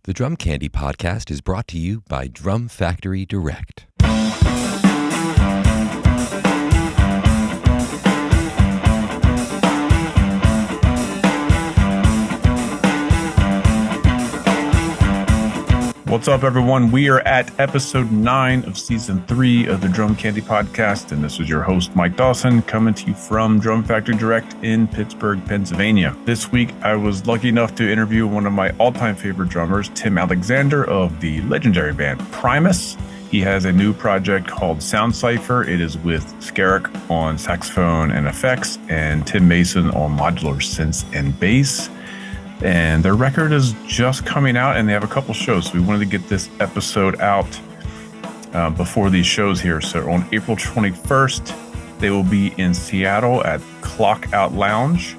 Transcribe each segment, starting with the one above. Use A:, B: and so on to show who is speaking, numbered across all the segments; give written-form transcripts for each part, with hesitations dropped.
A: The Drum Candy Podcast is brought to you by Drum Factory Direct.
B: What's up, everyone? We are at episode 9 of season 3 of the Drum Candy Podcast, and this is your host, Mike Dawson, coming to you from Drum Factory Direct in Pittsburgh, Pennsylvania. This week, I was lucky enough to interview one of my all-time favorite drummers, Tim Alexander of the legendary band Primus. He has a new project called Cipher. It is with Skerrick on saxophone and effects, and Tim Mason on modular synths and bass. And their record is just coming out, and they have a couple shows. So we wanted to get this episode out before these shows here. So on April 21st, they will be in Seattle at Clock Out Lounge.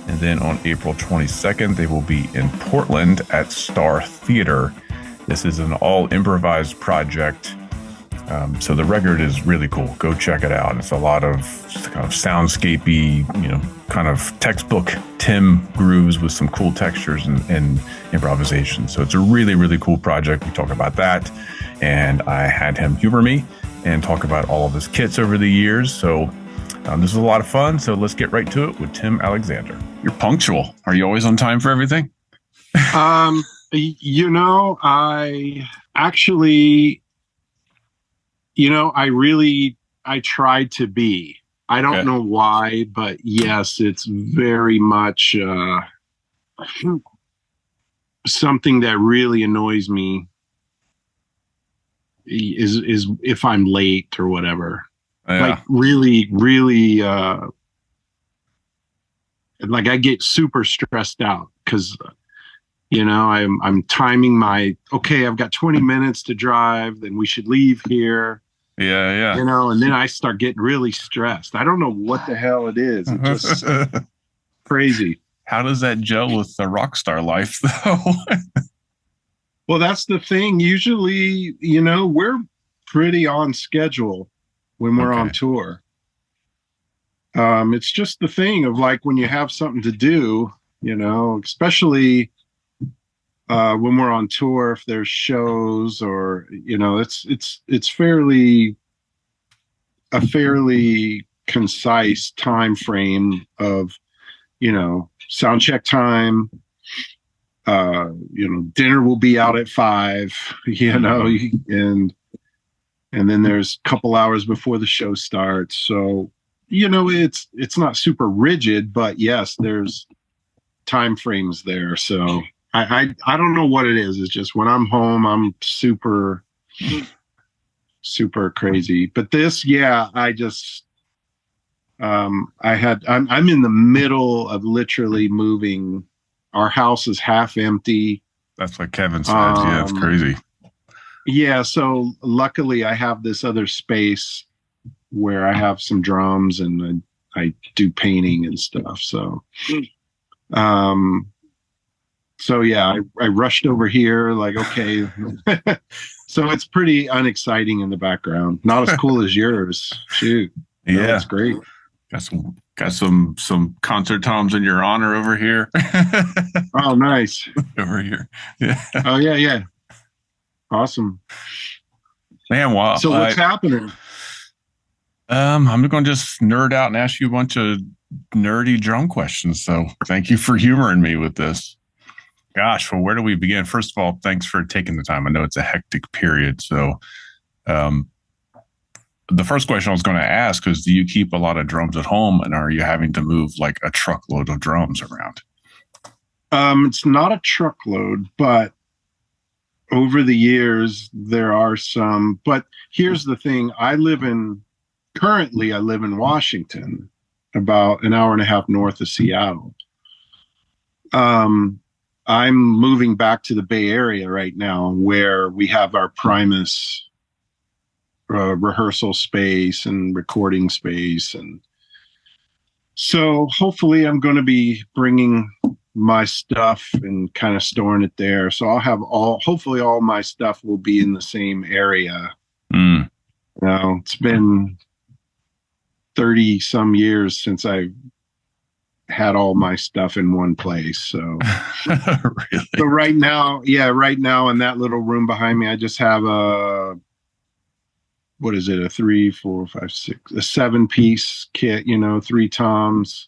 B: And then on April 22nd, they will be in Portland at Star Theater. This is an all improvised project. So the record is really cool. Go check it out. It's a lot of kind of soundscapey, kind of textbook Tim grooves with some cool textures and improvisation. So it's a really, really cool project. We talk about that. And I had him humor me and talk about all of his kits over the years. So this is a lot of fun. So let's get right to it with Tim Alexander. You're punctual. Are you always on time for everything?
C: I actually... I tried to be. I don't know why, but yes, it's very much something that really annoys me is if I'm late or whatever. Yeah. Like really, really, like I get super stressed out because I'm timing I've got 20 minutes to drive, then we should leave here.
B: Yeah.
C: And then I start getting really stressed. I don't know what the hell it is. It's just crazy.
B: How does that gel with the rock star life, though?
C: Well, that's the thing. Usually, we're pretty on schedule when we're on tour. It's just the thing of like when you have something to do, especially when we're on tour, if there's shows or, it's a fairly concise time frame of, sound check time, dinner will be out at 5, and then there's a couple hours before the show starts. So, it's not super rigid, but yes, there's time frames there. So I don't know what it is. It's just when I'm home, I'm super, super crazy. But this, I just, I'm in the middle of literally moving. Our house is half empty.
B: That's what Kevin said. Yeah, it's crazy.
C: Yeah. So luckily I have this other space where I have some drums and I do painting and stuff. So, I rushed over here like, okay. So it's pretty unexciting in the background. Not as cool as yours. Shoot.
B: Yeah.
C: It's great.
B: Got some concert toms in your honor over here.
C: Oh, nice.
B: Over here. Yeah.
C: Oh, yeah. Awesome.
B: Man, wow.
C: So what's happening?
B: I'm going to just nerd out and ask you a bunch of nerdy drum questions. So thank you for humoring me with this. Gosh, well, where do we begin? First of all, thanks for taking the time. I know it's a hectic period. So the first question I was going to ask is, do you keep a lot of drums at home, and are you having to move like a truckload of drums around?
C: It's not a truckload, but over the years, there are some. But here's the thing. Currently, I live in Washington, about an hour and a half north of Seattle. I'm moving back to the Bay Area right now, where we have our Primus rehearsal space and recording space. And so hopefully I'm going to be bringing my stuff and kind of storing it there. So I'll have hopefully all my stuff will be in the same area. Now, it's been 30 some years since I had all my stuff in one place. So,
B: Really?
C: so right now in that little room behind me, I just have what is it? A 3, 4, 5, 6, a 7-piece kit, 3 toms,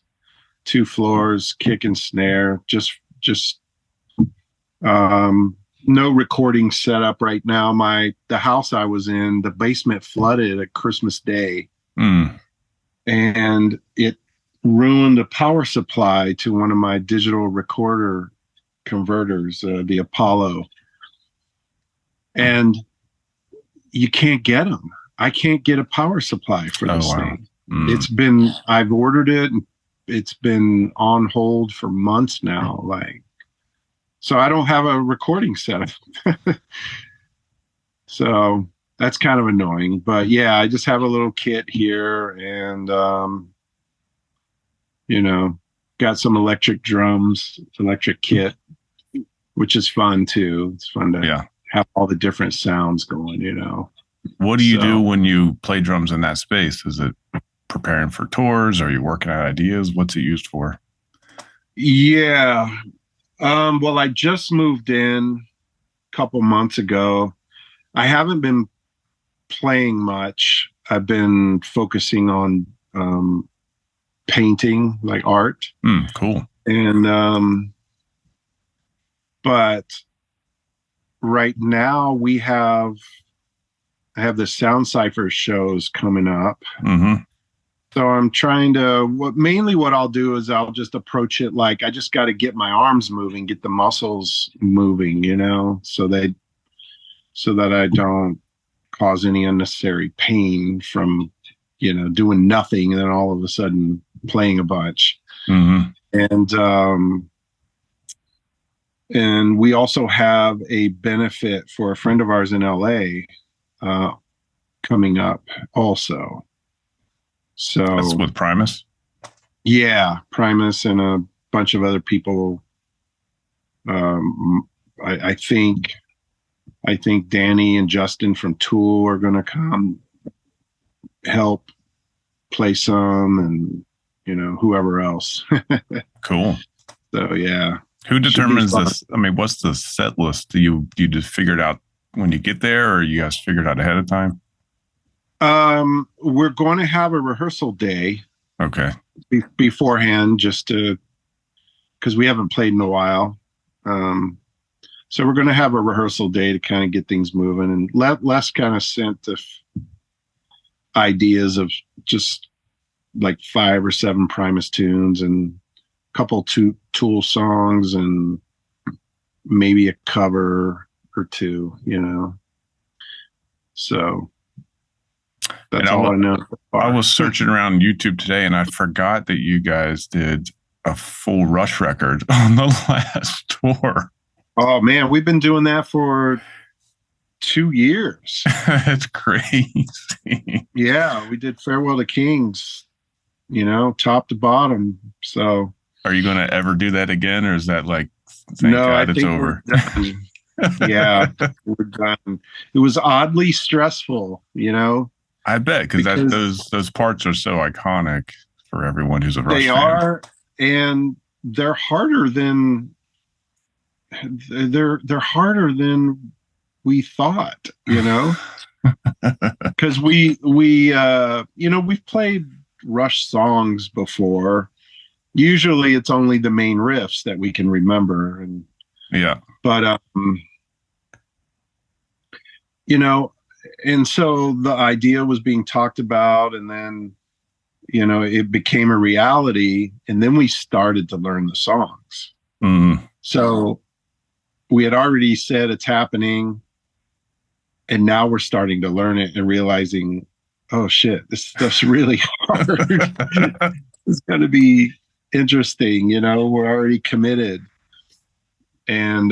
C: 2 floors, kick and snare, just no recording setup right now. The house I was in, the basement flooded at Christmas Day, and it ruined the power supply to one of my digital recorder converters, the Apollo, and you can't get them. I can't get a power supply for this thing. I've ordered it, and it's been on hold for months now. So I don't have a recording setup. So that's kind of annoying. But yeah, I just have a little kit here, and got some electric drums, electric kit, which is fun too. It's fun to have all the different sounds going,
B: What do you do when you play drums in that space? Is it preparing for tours? Are you working out ideas? What's it used for?
C: Yeah. Well, I just moved in a couple months ago. I haven't been playing much. I've been focusing on painting, like art.
B: Cool.
C: And but right now I have the Sound Cipher shows coming up. So I'm trying to, mainly what I'll do is I'll just approach it like I just got to get my arms moving, get the muscles moving, so that I don't cause any unnecessary pain from, doing nothing and then all of a sudden playing a bunch. And we also have a benefit for a friend of ours in LA coming up also. So
B: that's with Primus?
C: Yeah, Primus and a bunch of other people. I think Danny and Justin from Tool are going to come help play some, and whoever else.
B: Cool.
C: So yeah.
B: Who determines this? I mean, what's the set list? Do you just figure it out when you get there, or you guys figure it out ahead of time?
C: We're going to have a rehearsal day.
B: Okay.
C: Beforehand, just because we haven't played in a while. So we're going to have a rehearsal day to kind of get things moving, and Les kind of sent the ideas of just like 5 or 7 Primus tunes and a couple Tool songs and maybe a cover or 2, So that's all I know so far.
B: I was searching around YouTube today, and I forgot that you guys did a full Rush record on the last tour.
C: Oh man, we've been doing that for 2 years.
B: That's crazy.
C: Yeah, we did Farewell to Kings, top to bottom. So
B: are you going to ever do that again, or is that like,
C: thank God it's over? Yeah, we're done. It was oddly stressful,
B: I bet, because those parts are so iconic for everyone who's a Rush fan.
C: They are, and they're harder than we thought, because we've played Rush songs before. Usually it's only the main riffs that we can remember, but and so the idea was being talked about, and then it became a reality, and then we started to learn the songs. So we had already said it's happening, and now we're starting to learn it and realizing, oh shit, this stuff's really hard. It's going to be interesting, we're already committed. And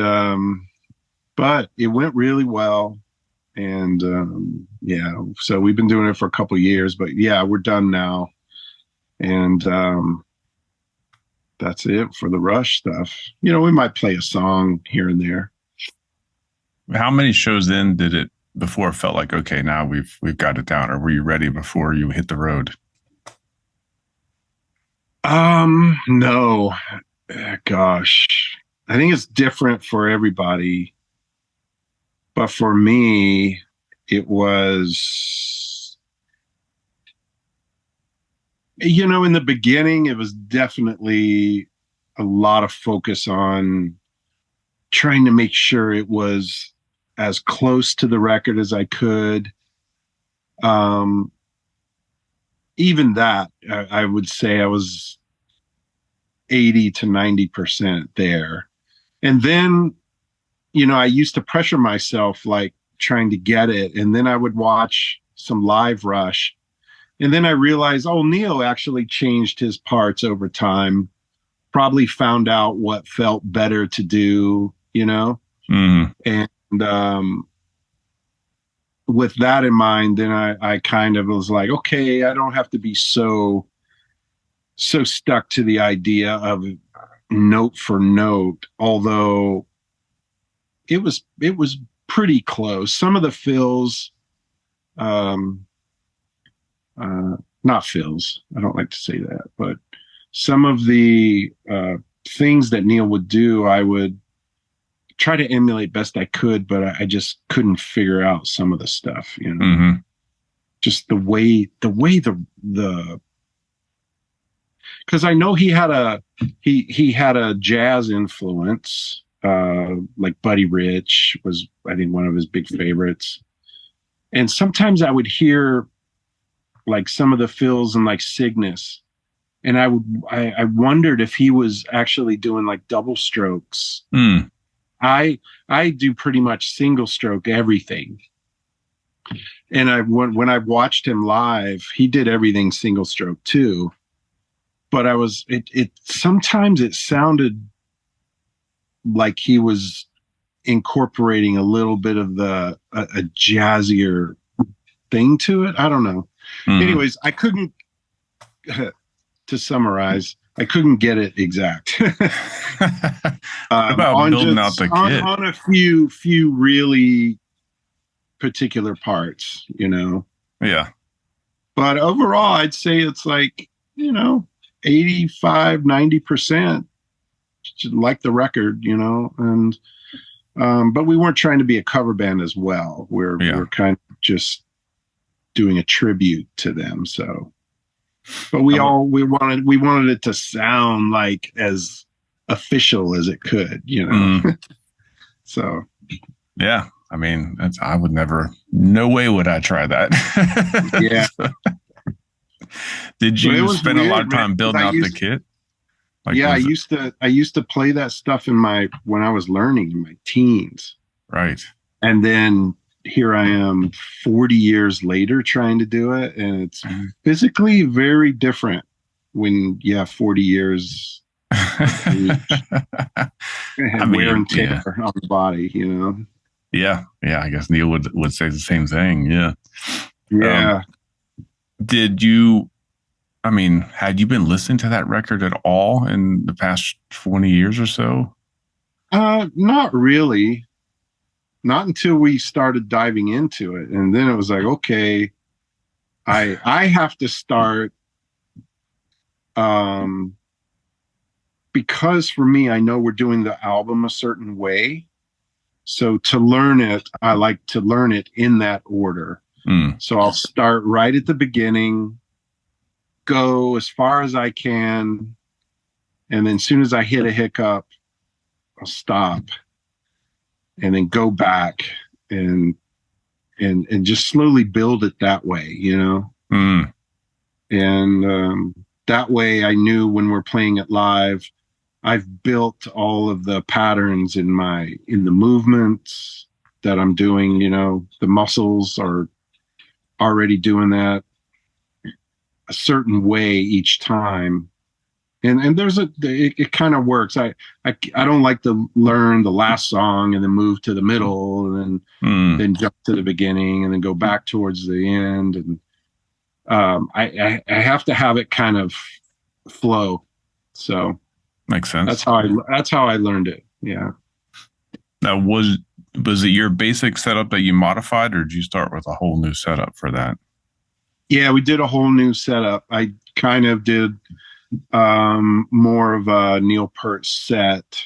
C: but it went really well. And so we've been doing it for a couple of years, but yeah, we're done now. And that's it for the Rush stuff. We might play a song here and there.
B: How many shows in did it before it felt like, okay, now we've got it down? Or were you ready before you hit the road?
C: No. Gosh. I think it's different for everybody. But for me, it was, in the beginning, it was definitely a lot of focus on trying to make sure it was as close to the record as I could. Um, Even that, I would say I was 80 to 90% there. And then, I used to pressure myself like trying to get it. And then I would watch some live Rush. And then I realized, oh, Neil actually changed his parts over time, probably found out what felt better to do.
B: Mm.
C: And with that in mind, then I kind of was like, okay, I don't have to be so stuck to the idea of note for note, although it was pretty close. Some of the fills, um, not fills, I don't like to say that, but some of the things that Neil would do, I would try to emulate best I could, but I just couldn't figure out some of the stuff.
B: Mm-hmm.
C: Just the because I know he had a jazz influence, like Buddy Rich was, I think, one of his big favorites. And sometimes I would hear like some of the fills and like Cygnus, and I wondered if he was actually doing like double strokes.
B: Mm.
C: I do pretty much single stroke everything. And when I watched him live, he did everything single stroke too. But it sometimes it sounded like he was incorporating a little bit of a jazzier thing to it. I don't know.
B: Mm.
C: Anyways, I couldn't, to summarize, I couldn't get it exact.
B: About building out the kit
C: on a few really particular parts.
B: Yeah.
C: But overall, I'd say it's like, 85, 90% like the record, and but we weren't trying to be a cover band as well. We're kind of just doing a tribute to them. So, but we wanted it to sound like as official as it could, So,
B: yeah, I mean, I would never, no way would I try that.
C: Yeah.
B: Did you spend a lot of time building out the kit?
C: Like, yeah, I used to play that stuff when I was learning in my teens.
B: Right.
C: And then here I am 40 years later trying to do it, and it's physically very different when you have 40 years and wear and tear on the body,
B: Yeah, I guess Neil would say the same thing. Yeah. Did you, I mean, had you been listening to that record at all in the past 20 years or so?
C: Not really. Not until we started diving into it. And then it was like, okay, I have to start, because for me, I know we're doing the album a certain way. So to learn it, I like to learn it in that order. So I'll start right at the beginning, go as far as I can, and then as soon as I hit a hiccup, I'll stop, and then go back and just slowly build it that way, And that way I knew when we're playing it live, I've built all of the patterns in the movements that I'm doing, the muscles are already doing that a certain way each time. And it kind of works. I don't like to learn the last song and then move to the middle and then jump to the beginning and then go back towards the end. And I have to have it kind of flow. So
B: makes sense.
C: That's how I learned it. Yeah.
B: Now, was it your basic setup that you modified, or did you start with a whole new setup for that?
C: Yeah, we did a whole new setup. I kind of did more of a Neil Peart set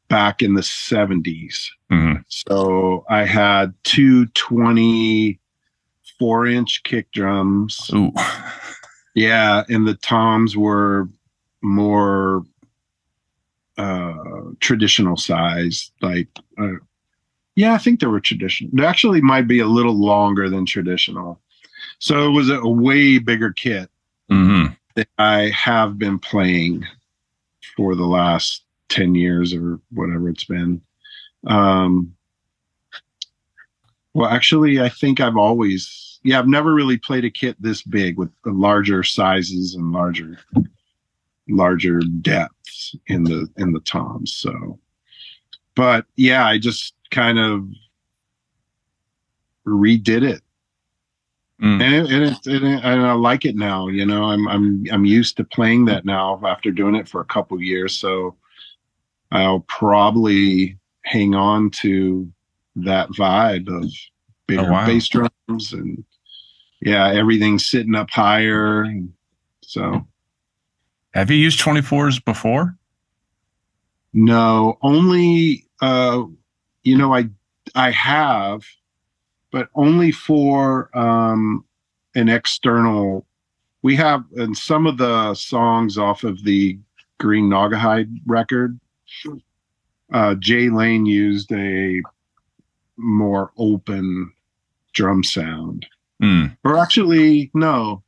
C: back in the 70s.
B: Mm-hmm.
C: So I had two 24-inch kick drums.
B: Ooh.
C: Yeah, and the toms were more traditional size. Like, yeah, I think they were traditional. They actually might be a little longer than traditional. So it was a way bigger kit
B: Mm-hmm.
C: that I have been playing for the last 10 years or whatever it's been. Well, actually, I think I've never really played a kit this big with the larger sizes and larger depths in the toms. So, but yeah, I just kind of redid it. And I like it now. You know, I'm used to playing that now after doing it for a couple years. So I'll probably hang on to that vibe of bigger bass drums and yeah, everything's sitting up higher. So,
B: have you used 24s before?
C: No, only I have, but only for an external. We have in some of the songs off of the Green Naugahyde record, Jay Lane used a more open drum sound. Or actually, no.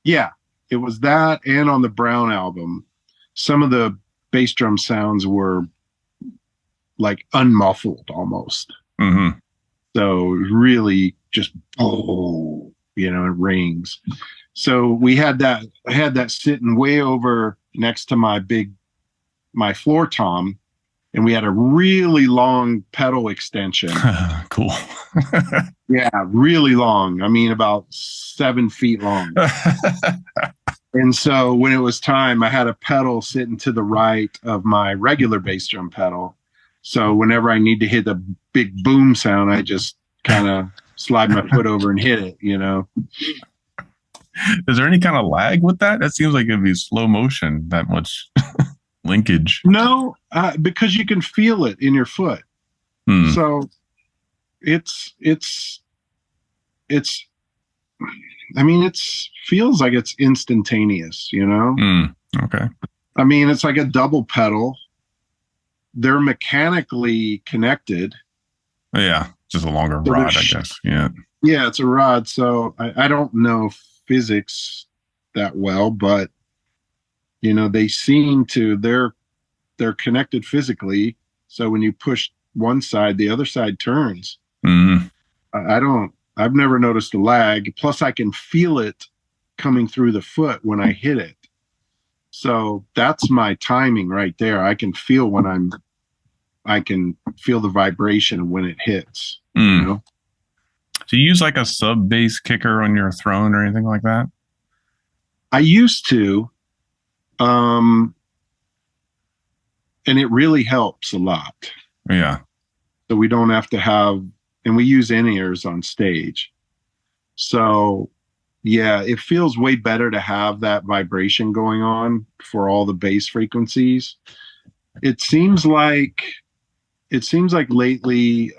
C: Yeah, it was that, and on the Brown album, some of the bass drum sounds were like unmuffled almost.
B: Mm-hmm.
C: So really just it rings. So we had that. I had that sitting way over next to my floor tom, and we had a really long pedal extension.
B: Cool.
C: Yeah, really long. I mean, about 7 feet long. And so when it was time, I had a pedal sitting to the right of my regular bass drum pedal. So whenever I need to hit a big boom sound, I just kind of slide my foot over and hit it,
B: Is there any kind of lag with that? That seems like it'd be slow motion, that much linkage.
C: No, because you can feel it in your foot. So it's I mean, feels like it's instantaneous,
B: Okay.
C: I mean, it's like a double pedal. They're mechanically connected.
B: Yeah, just a longer rod, I guess. Yeah.
C: Yeah, it's a rod. So I don't know physics that well, but they seem to they're connected physically. So when you push one side, the other side turns. I've never noticed a lag. Plus, I can feel it coming through the foot when I hit it. So that's my timing right there. I can feel I can feel the vibration when it hits.
B: Do you use like a sub bass kicker on your throne or anything like that?
C: I used to, and it really helps a lot.
B: Yeah.
C: So we don't have to have, and we use in-ears on stage. So yeah, it feels way better to have that vibration going on for all the bass frequencies. It seems like lately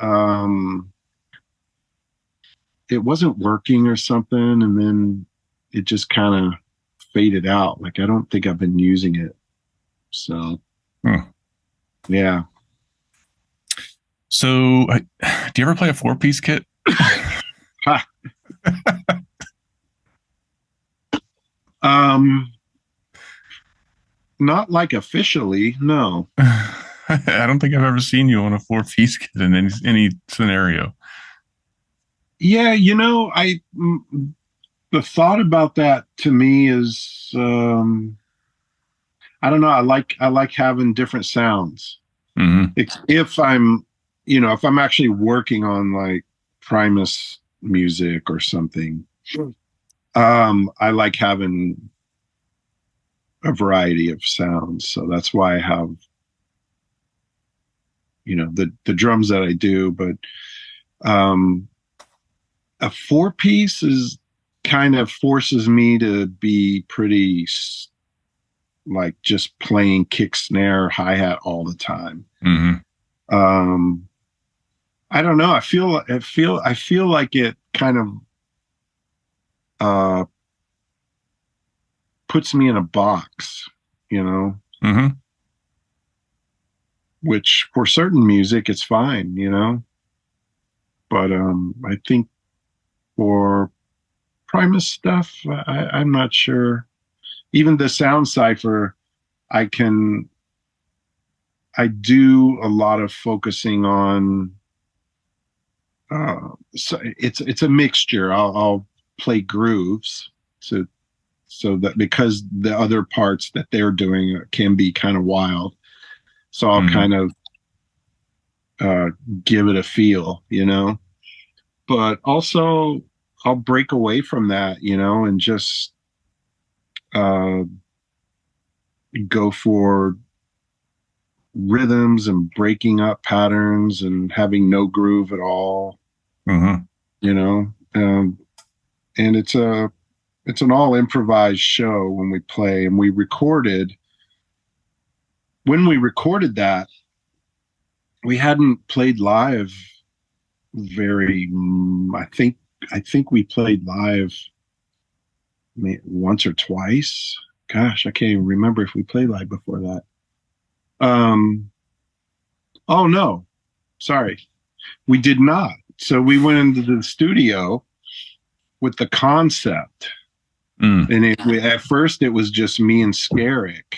C: it wasn't working or something, and then it just kind of faded out. Like I don't think I've been using it. So yeah.
B: So do you ever play a 4-piece kit?
C: Not like officially, no.
B: I don't think I've ever seen you on a 4-piece kit in any scenario.
C: Yeah, the thought about that to me is I don't know. I like having different sounds. If I'm actually working on like Primus music or something, I like having a variety of sounds. So that's why I have the drums that I do. But a 4-piece is kind of forces me to be pretty like just playing kick, snare, hi-hat all the time. I don't know. I feel like it kind of puts me in a box, you know, which for certain music it's fine, you know, but I think for Primus stuff, I'm not sure. Even the sound cipher, I do a lot of focusing on. So it's a mixture. I'll play grooves so that because the other parts that they're doing can be kind of wild, so I'll kind of give it a feel, you know. But also I'll break away from that, you know, and just go for rhythms and breaking up patterns and having no groove at all, you know. And it's an all improvised show when we play, and when we recorded that, we hadn't played live very, I think we played live once or twice. Gosh, I can't even remember if we played live before that. Oh no, sorry, we did not. So we went into the studio with the concept, and at first it was just me and Skerrick.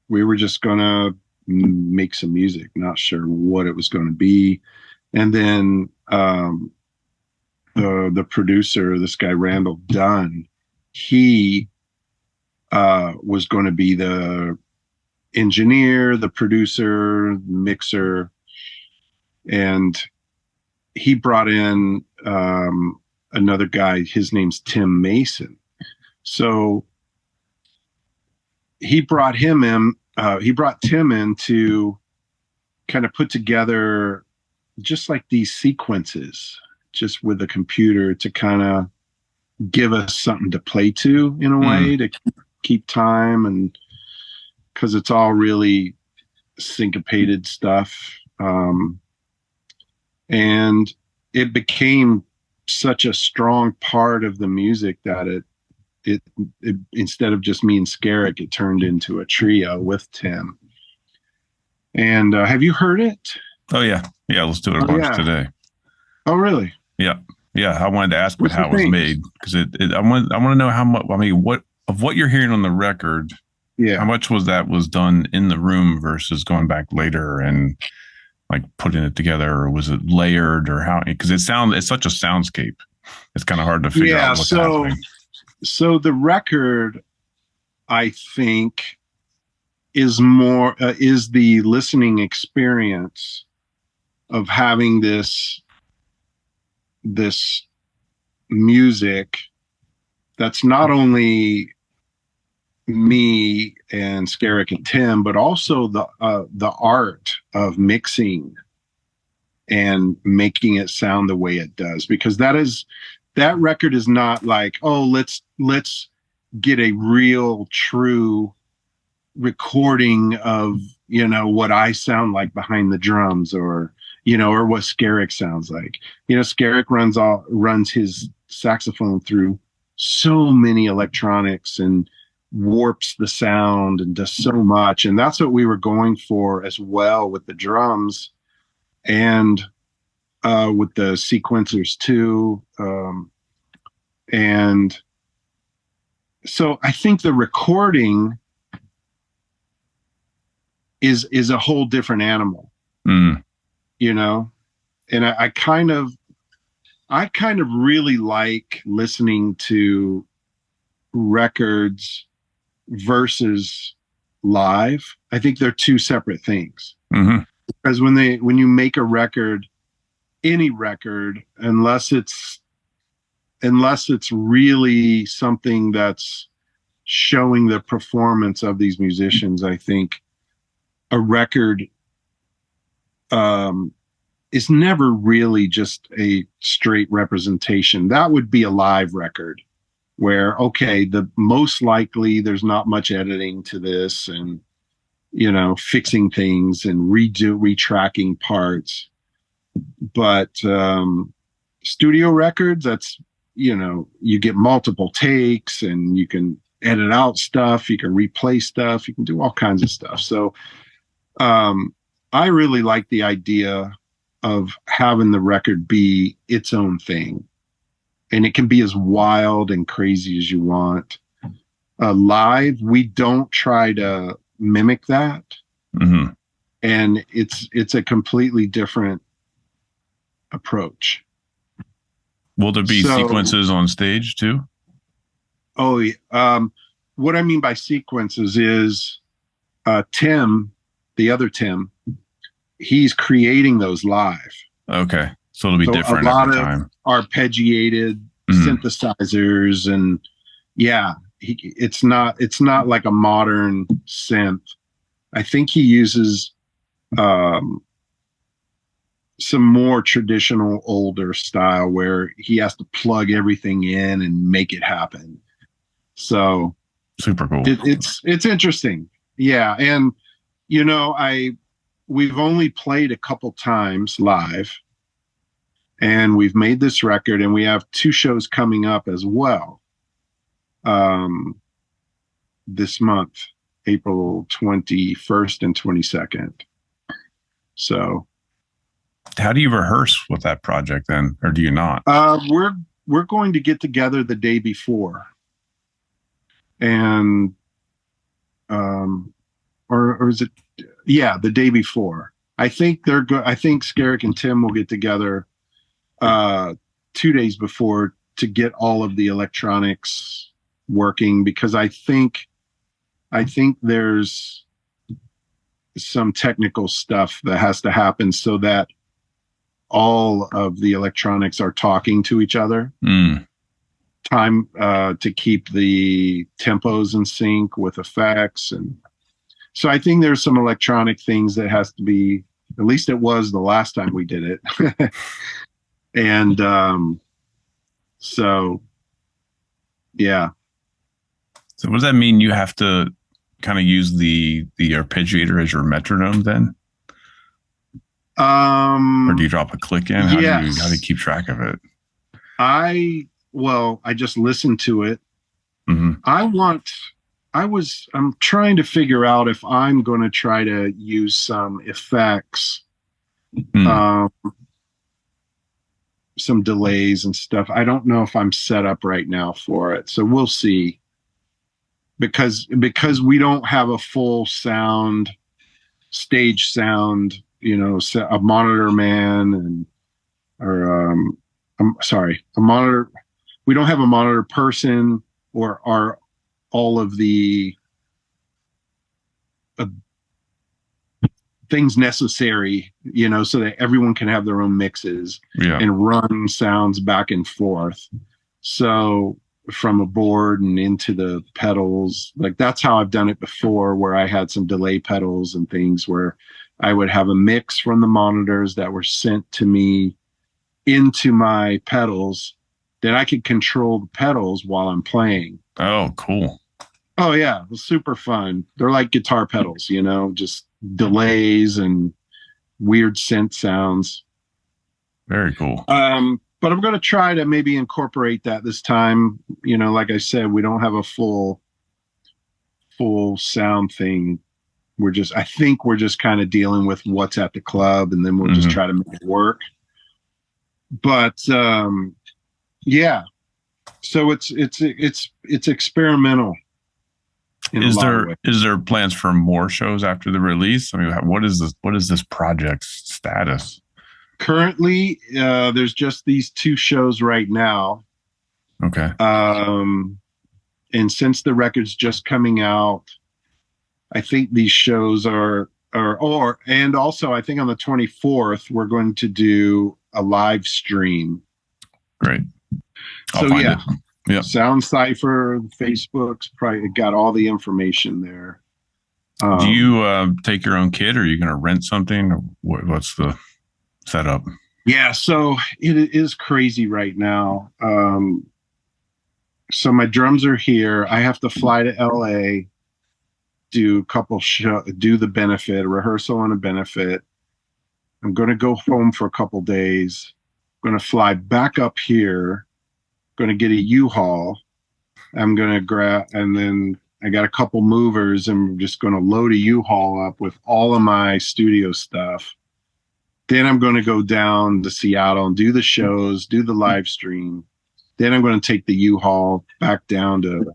C: We were just gonna make some music, not sure what it was going to be, and then the producer, this guy Randall Dunn, he was going to be the engineer, the producer, mixer, and he brought in another guy. His name's Tim Mason. So he brought him in. He brought Tim in to kind of put together just like these sequences, just with the computer, to kind of give us something to play to in a way, to keep time, and because it's all really syncopated stuff. And it became such a strong part of the music that it instead of just me and Skerrick, it turned into a trio with Tim. And have you heard it?
B: Oh yeah, let's do it a bunch today.
C: Oh really?
B: Yeah. I wanted to ask how it was made, because I want to know how much. I mean, what you're hearing on the record? Yeah. How much was done in the room versus going back later and like putting it together, or was it layered, or how? Because it's such a soundscape. It's kind of hard to figure out what's happening.
C: So the record, I think, is more is the listening experience of having this music that's not only me and Skerrick and Tim, but also the art of mixing and making it sound the way it does, because that record is not like, oh, let's get a real true recording of, you know, what I sound like behind the drums, or, you know, or what Skerrick sounds like. You know, Skerrick runs his saxophone through so many electronics and warps the sound and does so much. And that's what we were going for as well with the drums, and with the sequencers too. And so I think the recording is a whole different animal, you know. And I kind of really like listening to records versus live. I think they're two separate things. Because when you make a record, any record, unless it's really something that's showing the performance of these musicians, I think a record is never really just a straight representation. That would be a live record where, okay, the most likely there's not much editing to this and, fixing things and retracking parts. But studio records, that's, you get multiple takes and you can edit out stuff, you can replay stuff, you can do all kinds of stuff. So I really like the idea of having the record be its own thing. And it can be as wild and crazy as you want. Live, we don't try to mimic that.
B: Mm-hmm.
C: And it's a completely different approach.
B: Will there be sequences on stage too?
C: Oh, what I mean by sequences is Tim, the other Tim, he's creating those live.
B: Okay. So it'll be different every time.
C: Arpeggiated synthesizers, and it's not like a modern synth. I think he uses some more traditional older style where he has to plug everything in and make it happen. So
B: super cool.
C: It's interesting. Yeah. And we've only played a couple times live, and we've made this record, and we have 2 shows coming up as well. This month, April 21st and 22nd. So
B: how do you rehearse with that project then, or do you not?
C: We're going to get together the day before, and or is it the day before. I think I think Skerrick and Tim will get together 2 days before to get all of the electronics working, because I think there's some technical stuff that has to happen so that all of the electronics are talking to each other. Time to keep the tempos in sync with effects. And so I think there's some electronic things that has to be, at least it was the last time we did it. And so
B: what does that mean? You have to kind of use the arpeggiator as your metronome then? Or do you drop a click in? How do you keep track of it?
C: I just listened to it.
B: Mm-hmm.
C: I'm trying to figure out if I'm going to try to use some effects, some delays and stuff. I don't know if I'm set up right now for it. So we'll see. Because we don't have a full stage sound, a monitor man a monitor. We don't have a monitor person or all of the things necessary, so that everyone can have their own mixes and run sounds back and forth. So from a board and into the pedals, like that's how I've done it before, where I had some delay pedals and things where I would have a mix from the monitors that were sent to me into my pedals. Then I could control the pedals while I'm playing.
B: Oh, cool.
C: Oh yeah, it was super fun. They're like guitar pedals, just delays and weird synth sounds.
B: Very cool.
C: But I'm going to try to maybe incorporate that this time. Like I said, we don't have a full sound thing. I think we're just kind of dealing with what's at the club, and then we'll just try to make it work. But so it's experimental.
B: Is there plans for more shows after the release? I mean, what is this project's status?
C: Currently, there's just these 2 shows right now.
B: Okay.
C: And since the record's just coming out, I think these shows and also I think on the 24th, we're going to do a live stream.
B: Great.
C: I'll find it. Yeah. Sound Cipher, Facebook's probably got all the information there.
B: Do you take your own kit, or are you going to rent something? What's the setup?
C: Yeah, so it is crazy right now. So my drums are here. I have to fly to LA, do a couple do the benefit, a rehearsal and a benefit. I'm going to go home for a couple days. I'm going to fly back up here. Going to get a U-Haul. I'm going to grab, and then I got a couple movers. And I'm just going to load a U-Haul up with all of my studio stuff. Then I'm going to go down to Seattle and do the shows, do the live stream. Then I'm going to take the U-Haul back down to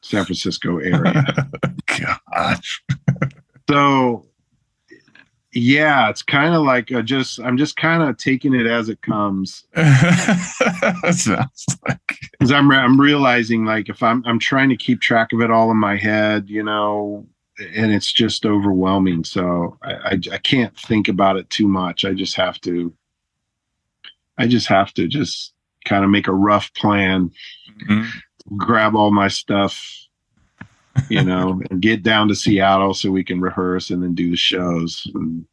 C: San Francisco area.
B: Gosh.
C: So yeah, it's kind of like I'm just kind of taking it as it comes.
B: That sounds like,
C: because I'm realizing, like, if I'm trying to keep track of it all in my head, and it's just overwhelming. So I can't think about it too much. I just have to just kind of make a rough plan, grab all my stuff, and get down to Seattle so we can rehearse and then do the shows and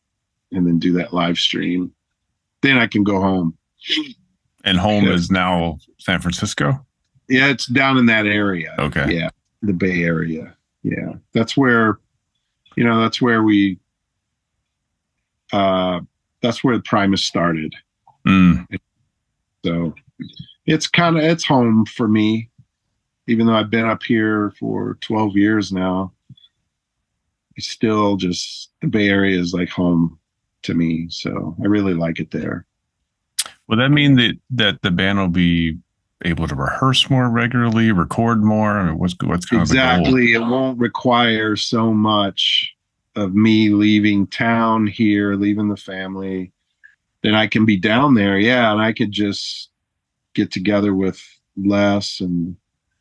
C: then do that live stream. Then I can go home.
B: And home is now San Francisco?
C: Yeah, it's down in that area.
B: Okay.
C: Yeah, the Bay Area. Yeah, that's where we, that's where Primus started. So it's home for me, even though I've been up here for 12 years now. It's still just, the Bay Area is like home to me. So I really like it there.
B: Will that mean that the band will be able to rehearse more regularly, record more? I mean, what's kind
C: exactly
B: of the goal?
C: It won't require so much of me leaving town here, leaving the family. Then I can be down there, and I could just get together with Les. And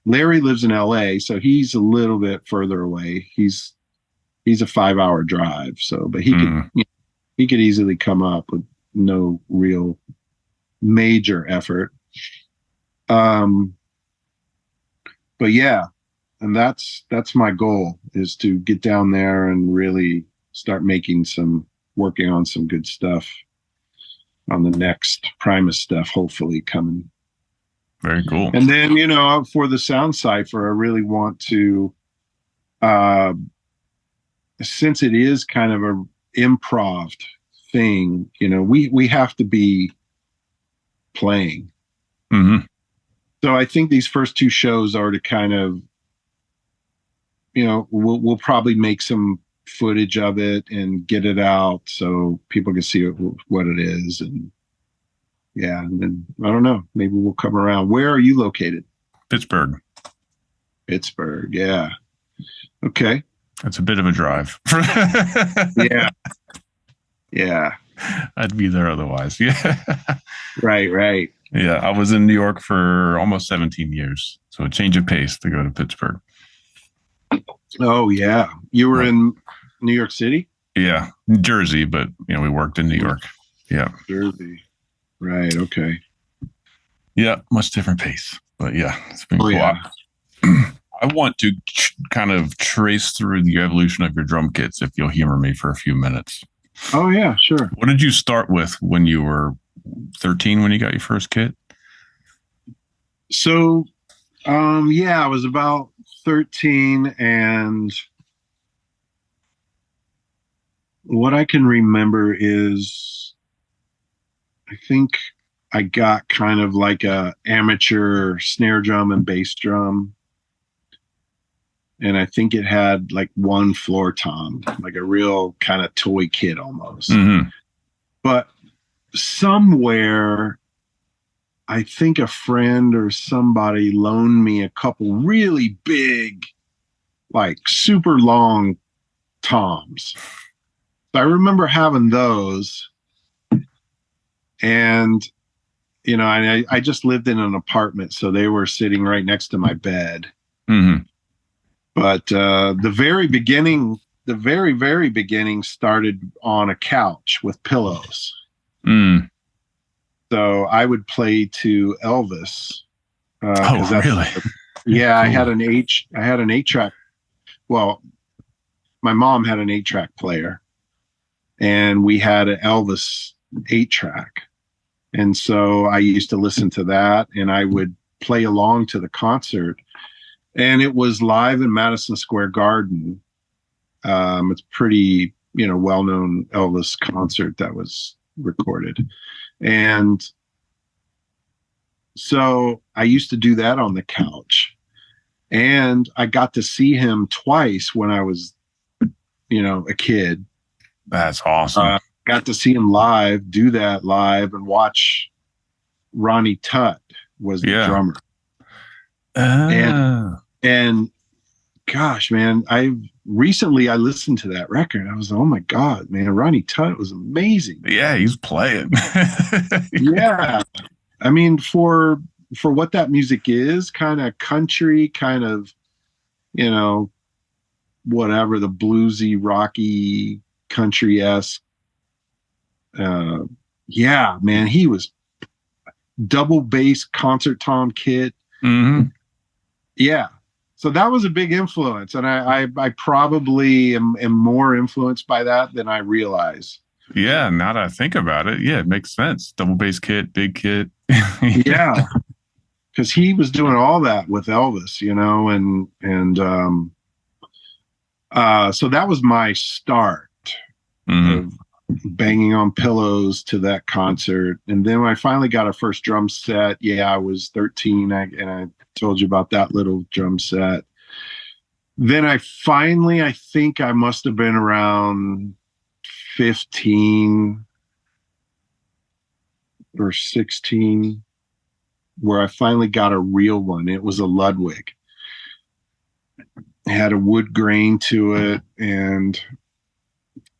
C: Larry lives in LA, so he's a little bit further away. He's a 5-hour drive, so but he could easily come up with no real major effort. But yeah, and that's my goal, is to get down there and really start working on some good stuff on the next Primus stuff, hopefully coming.
B: Very cool.
C: And then, for the sound Cipher, I really want to, since it is kind of a improv thing, we have to be playing. So I think these first two shows are to kind of, we'll probably make some footage of it and get it out so people can see what it is. And then I don't know, maybe we'll come around. Where are you located?
B: Pittsburgh.
C: Yeah. Okay.
B: That's a bit of a drive.
C: Yeah.
B: I'd be there otherwise. Yeah.
C: Right.
B: Yeah. I was in New York for almost 17 years. So a change of pace to go to Pittsburgh.
C: Oh, yeah. You were in New York City?
B: Yeah. Jersey, but, we worked in New York. Yeah.
C: Jersey. Right. Okay.
B: Yeah. Much different pace. But yeah, it's been cool.
C: Yeah.
B: I want to kind of trace through the evolution of your drum kits, if you'll humor me for a few minutes.
C: Oh, yeah, sure.
B: What did you start with when you were 13, when you got your first kit?
C: So, I was about 13, and what I can remember is I think I got kind of like a amateur snare drum and bass drum. And I think it had like one floor tom, like a real kind of toy kit almost. But somewhere, I think a friend or somebody loaned me a couple really big, like super long toms. So I remember having those. And, I just lived in an apartment, so they were sitting right next to my bed. But the very, very beginning started on a couch with pillows. So I would play to Elvis.
B: Really?
C: Yeah, cool. I had an 8-track. Well, my mom had an 8-track player, and we had an Elvis 8-track. And so I used to listen to that, and I would play along to the concert. And it was live in Madison Square Garden. It's pretty, well-known Elvis concert that was recorded. And so I used to do that on the couch. And I got to see him twice when I was, a kid.
B: That's awesome.
C: Got to see him live, do that live, and watch Ronnie Tutt was the drummer. And gosh, man, I listened to that record. I was like, oh my God, man, Ronnie Tutt was amazing.
B: Yeah, he's playing.
C: Yeah. I mean, for what that music is, kind of country, kind of, whatever, the bluesy, rocky, country-esque. Yeah, man, he was double bass concert tom kit.
B: Mm-hmm.
C: Yeah. So that was a big influence. And I probably am more influenced by that than I realize.
B: Yeah, now that I think about it, yeah, it makes sense. Double bass kit, big kit.
C: Yeah. Because he was doing all that with Elvis, so that was my start of banging on pillows to that concert. And then when I finally got a first drum set, I was 13, and I told you about that little drum set. Then I think I must have been around 15 or 16, where I finally got a real one. It was a Ludwig. It had a wood grain to it, and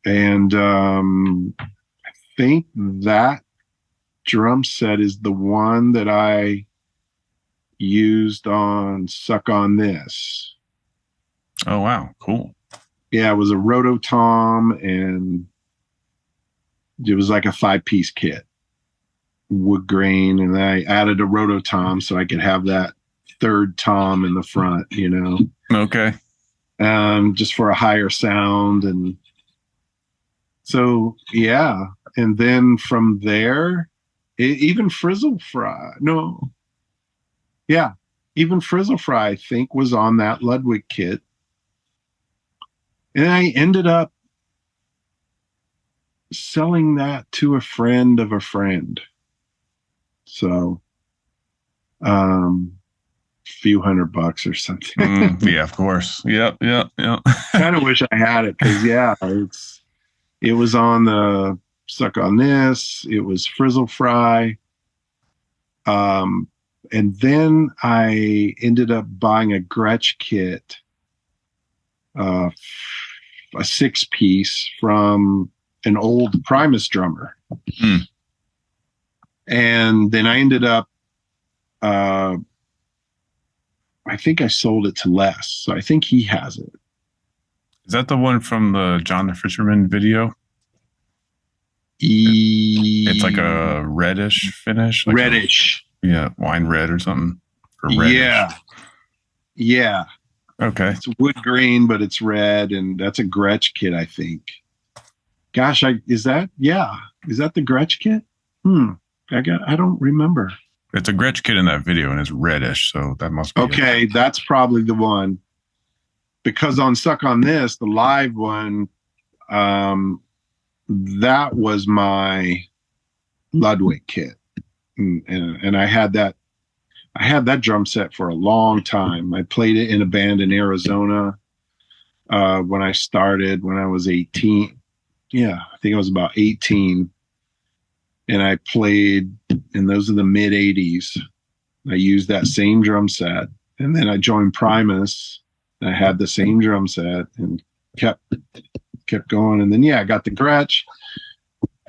C: I think that drum set is the one that I used on Suck on This.
B: Oh, wow. Cool.
C: Yeah, it was a Rototom, and it was like a 5-piece kit, wood grain, and I added a Rototom so I could have that third tom in the front,
B: Okay.
C: Just for a higher sound. And so, yeah. And then from there, even Frizzle Fry, even Frizzle Fry, I think, was on that Ludwig kit. And I ended up selling that to a friend of a friend. So, few $100 or something.
B: Yeah, of course. Yep.
C: Kind of wish I had it, because it was on the Suck on This. It was Frizzle Fry. And then I ended up buying a Grouch Kit, a 6-piece from an old Primus drummer. And then I ended up, I think I sold it to Les. So I think he has it.
B: Is that the one from the John the Fisherman video? It's like a reddish finish. Like
C: reddish.
B: Wine red or something. Or reddish.
C: Yeah.
B: Okay.
C: It's wood grain, but it's red, and that's a Grouch Kit, I think. Gosh, is that the Grouch Kit? I don't remember.
B: It's a Grouch Kit in that video, and it's reddish, so that must be
C: okay. That's probably the one, because on Suck on This, the live one, that was my Ludwig kit, and I had that drum set for a long time. I played it in a band in Arizona when I started when I was 18. Yeah, I think I was about 18. And I played, and those are the mid 80s. I used that same drum set. And then I joined Primus. And I had the same drum set and kept going. And then, I got the Gretsch.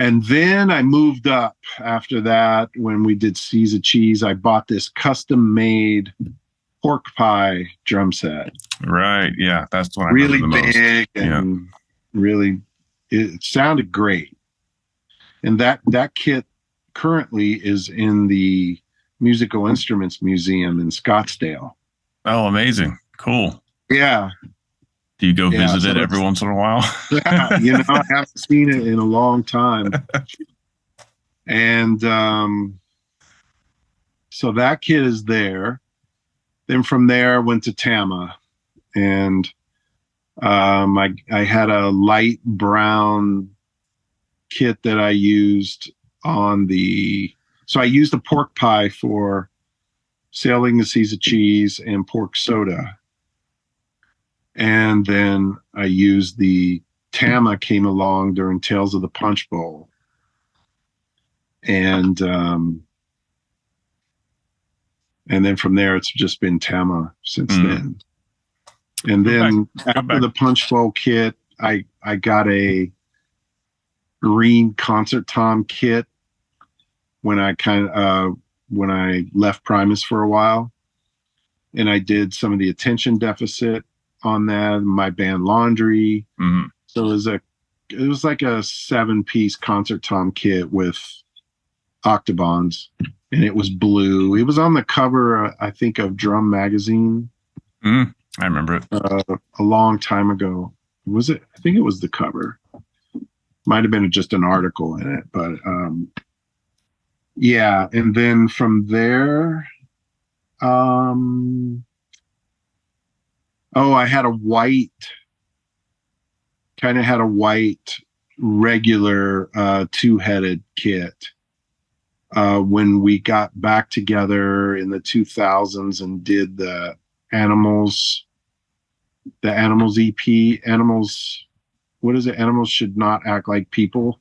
C: And then I moved up after that. When we did Seas of Cheese, I bought this custom made pork pie drum set.
B: Right. Yeah. That's what I
C: really
B: remember the
C: big
B: most.
C: And really, it sounded great. And that kit currently is in the Musical Instruments Museum in Scottsdale.
B: Oh, amazing. Cool.
C: Yeah.
B: Do you go visit it every once in a while?
C: Yeah, I haven't seen it in a long time. And so that kit is there. Then from there, I went to Tama, and I had a light brown kit that I used on the. So I used a pork pie for Sailing the Seas of Cheese and pork soda, and then I used the Tama came along during Tales of the Punch Bowl, and then from there it's just been Tama since then. And then after the Punch Bowl kit, I got a green concert tom kit when I when I left Primus for a while, and I did some of the attention deficit on that, my band Laundry. So it was like a 7-piece concert tom kit with Octabonds, and it was blue. It was on the cover, I think, of Drum Magazine.
B: I remember it
C: a long time ago. Was it? I think it was the cover. Might have been just an article in it, but yeah. And then from there, I had a white regular 2-headed kit when we got back together in the 2000s and did the Animals EP. Animals, what is it? Animals Should Not Act Like People.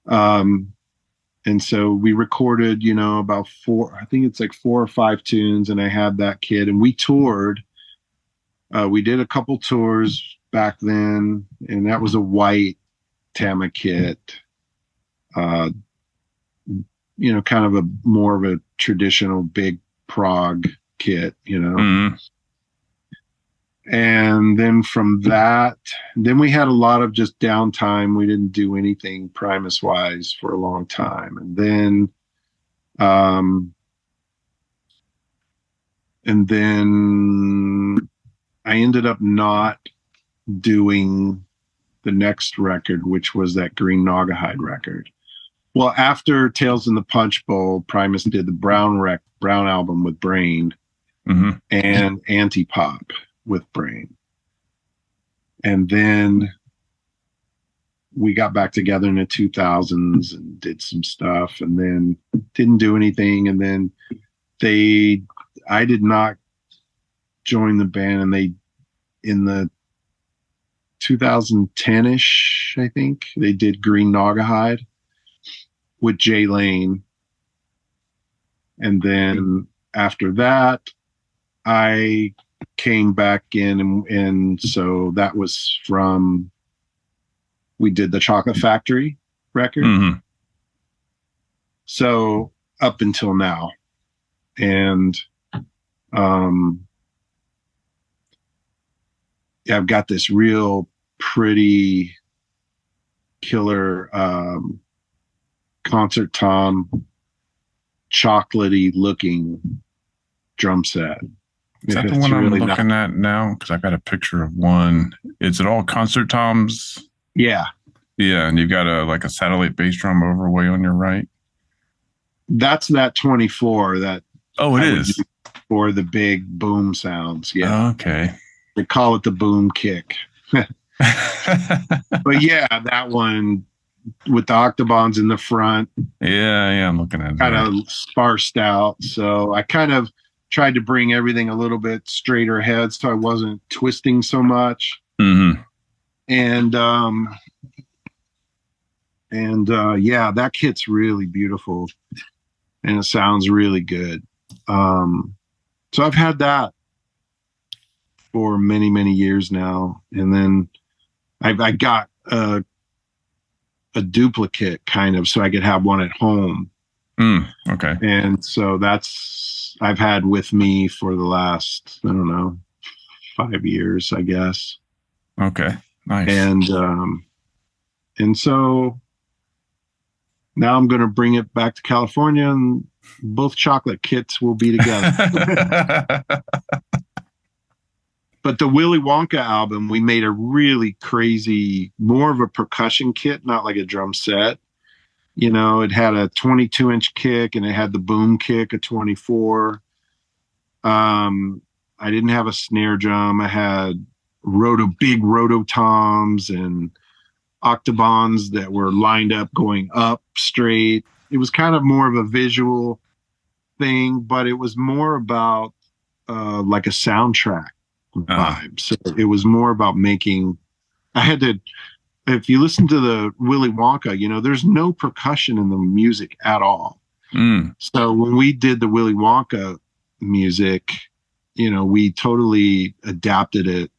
C: And so we recorded, about 4 or 5 tunes, and I had that kit, and we toured. We did a couple tours back then, and that was a white Tama kit. Kind of a more of a traditional big prog kit, And then from that, we had a lot of just downtime. We didn't do anything Primus wise for a long time. And then I ended up not doing the next record, which was that Green Naugahyde record. Well, after Tales in the Punch Bowl, Primus did the Brown album with Brain and Anti-Pop with Brain. And then we got back together in the 2000s and did some stuff, and then didn't do anything. And then I did not join the band, and they, in the 2010-ish, I think, they did Green Naugahyde with Jay Lane. And then after that, I came back in, and so that was from, we did the Chocolate Factory record. So up until now. And I've got this real pretty killer concert tom chocolatey looking drum set.
B: Is that the one I'm looking at now? Because I've got a picture of one. Is it all concert toms?
C: Yeah.
B: Yeah, and you've got a satellite bass drum way on your right.
C: That's that 24 that.
B: Oh, it is.
C: For the big boom sounds. Yeah.
B: Okay.
C: They call it the boom kick. But yeah, that one with the Octabonds in the front.
B: Yeah, I'm looking at it.
C: Kind of sparsed out. So I kind of tried to bring everything a little bit straighter ahead so I wasn't twisting so much. And yeah, that kit's really beautiful and it sounds really good. So I've had that for many, many years now. And then I got a duplicate kind of, so I could have one at home.
B: Okay.
C: And so I've had with me for the last, I don't know, 5 years, I guess.
B: Okay. Nice.
C: And so now I'm going to bring it back to California, and both chocolate kits will be together. But the Willy Wonka album, we made a really crazy, more of a percussion kit, not like a drum set. It had a 22-inch kick and it had the boom kick, a 24. I didn't have a snare drum. I had big Rototoms and Octabonds that were lined up going up straight. It was kind of more of a visual thing, but it was more about like a soundtrack vibe. So it was more about if you listen to the Willy Wonka, there's no percussion in the music at all. So when we did the Willy Wonka music, we totally adapted it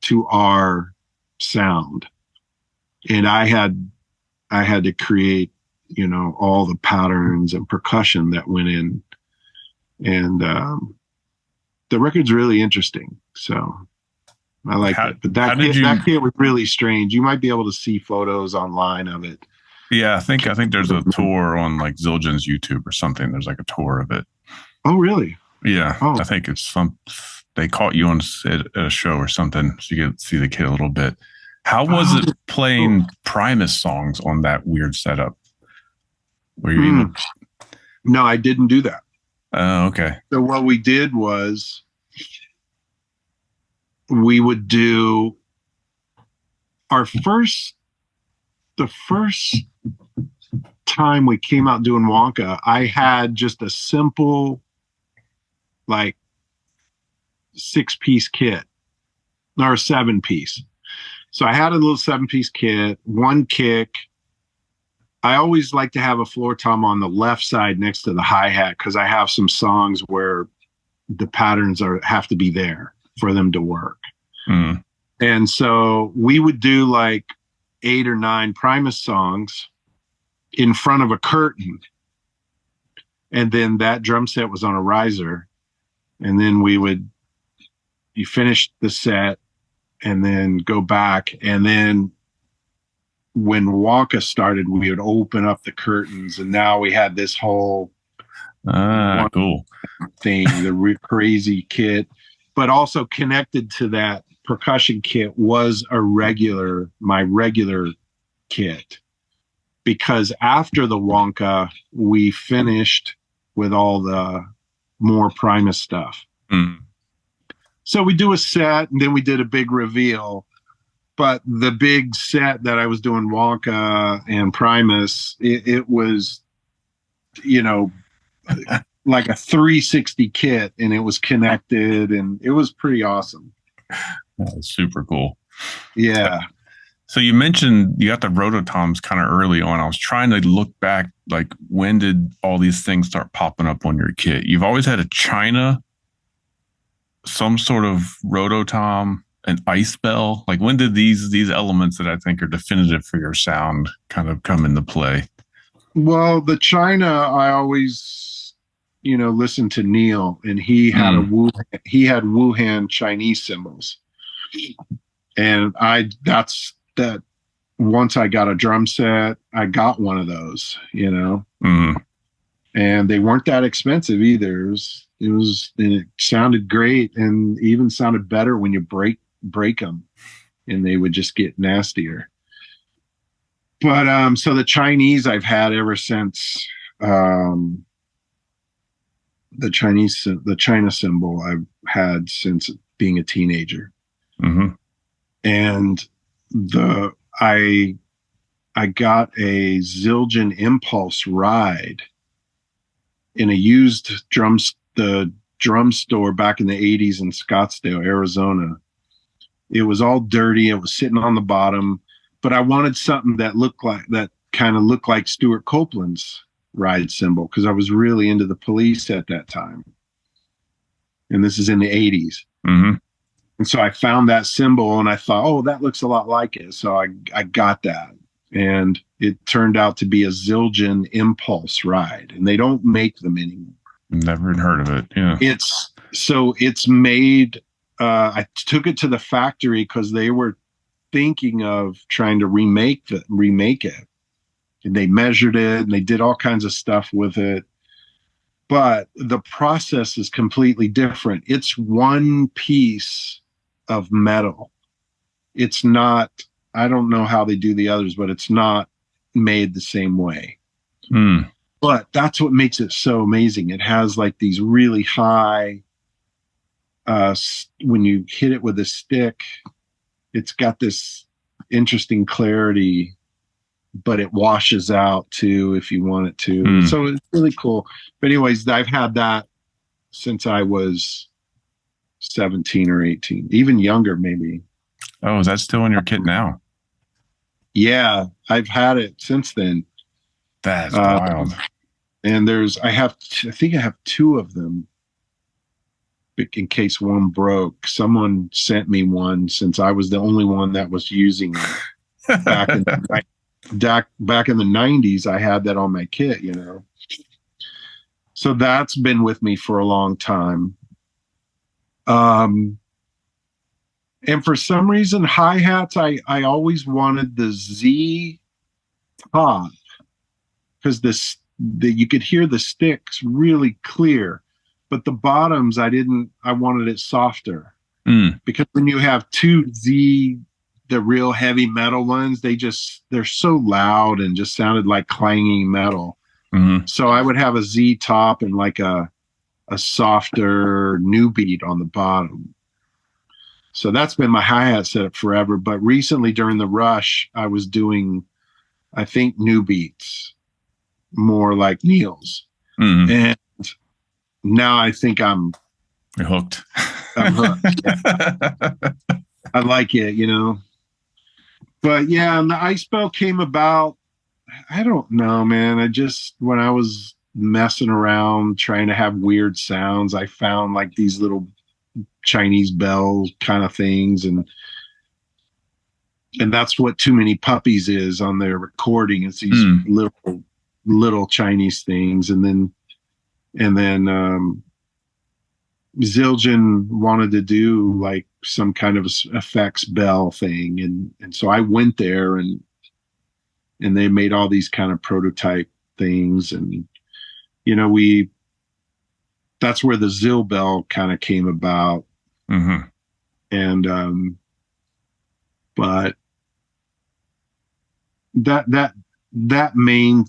C: to our sound. And I had to create, all the patterns and percussion that went in. And the record's really interesting. So I like it. But that kit was really strange. You might be able to see photos online of it.
B: Yeah, I think there's a tour on like Zildjian's YouTube or something. There's like a tour of it.
C: Oh, really?
B: Yeah. Oh. I think it's fun. They caught you at a show or something, so you get to see the kid a little bit. How was it playing Primus songs on that weird setup? Were you able to...
C: No, I didn't do that.
B: Oh, okay.
C: So what we did was we would do the first time we came out doing Wonka, I had just a simple, like, 6-piece kit or 7-piece. So I had a little 7-piece kit, one kick. I always like to have a floor tom on the left side next to the hi-hat because I have some songs where the patterns have to be there for them to work. And so we would do like 8 or 9 Primus songs in front of a curtain. And then that drum set was on a riser. And then you finish the set and then go back. And then when Wonka started, we would open up the curtains. And now we had this whole
B: cool
C: thing, the crazy kit. But also connected to that percussion kit was my regular kit. Because after the Wonka, we finished with all the more Primus stuff. So we do a set, and then we did a big reveal. But the big set that I was doing Wonka and Primus, it was, like a 360 kit, and it was connected, and it was pretty awesome.
B: That's super cool.
C: Yeah.
B: So you mentioned you got the Rototoms kind of early on. I was trying to look back, like, when did all these things start popping up on your kit? You've always had a China, some sort of Rototom, an ice bell. Like, when did these elements that I think are definitive for your sound kind of come into play?
C: Well, the China, I always, listened to Neil, and he had Wuhan Chinese cymbals. And once I got a drum set, I got one of those, and they weren't that expensive either. And it sounded great, and even sounded better when you break them, and they would just get nastier. But so the Chinese I've had ever since the China cymbal I've had since being a teenager. And I got a Zildjian Impulse ride in a used the drum store back in the 80s in Scottsdale, Arizona. It was all dirty. It was sitting on the bottom, but I wanted something that kind of looked like Stuart Copeland's ride cymbal, because I was really into the Police at that time. And this is in the 80s. And so I found that cymbal, and I thought, oh, that looks a lot like it. So I got that. And it turned out to be a Zildjian Impulse ride. And they don't make them anymore.
B: Never heard of it. Yeah.
C: It's made, I took it to the factory because they were thinking of trying to remake it. And they measured it, and they did all kinds of stuff with it. But the process is completely different. It's one piece of metal. It's not, I don't know how they do the others, but it's not made the same way.
B: Mm.
C: But that's what makes it so amazing. It has like these really high, when you hit it with a stick, it's got this interesting clarity, but it washes out too if you want it to.
B: Mm.
C: So it's really cool. But anyways, I've had that since I was 17 or 18, even younger maybe.
B: Oh, is that still in your kit now?
C: Yeah, I've had it since then.
B: That's wild.
C: And I think I have two of them in case one broke. Someone sent me one since I was the only one that was using it back in the 90s. I had that on my kit, you know. So that's been with me for a long time. And for some reason, hi-hats, I always wanted the Z top because you could hear the sticks really clear, but the bottoms I wanted it softer. Because when you have two Z, the real heavy metal ones, they're so loud and just sounded like clanging metal.
B: Mm-hmm.
C: So I would have a Z top and like a softer new beat on the bottom. So that's been my hi-hat setup forever. But recently during the rush, I was doing, I think, new beats, more like Neil's.
B: Mm-hmm.
C: And now I think
B: You're hooked.
C: I'm hooked. Yeah. I like it, you know. But yeah, and the ice bell came about, I don't know, man. When I was messing around trying to have weird sounds, I found like these little Chinese bell kind of things, and that's what Too Many Puppies is on their recording. It's these little Chinese things, and then Zildjian wanted to do like some kind of effects bell thing, and so I went there, and they made all these kind of prototype things, and you know, that's where the Zill bell kind of came about.
B: Mm-hmm.
C: And but that main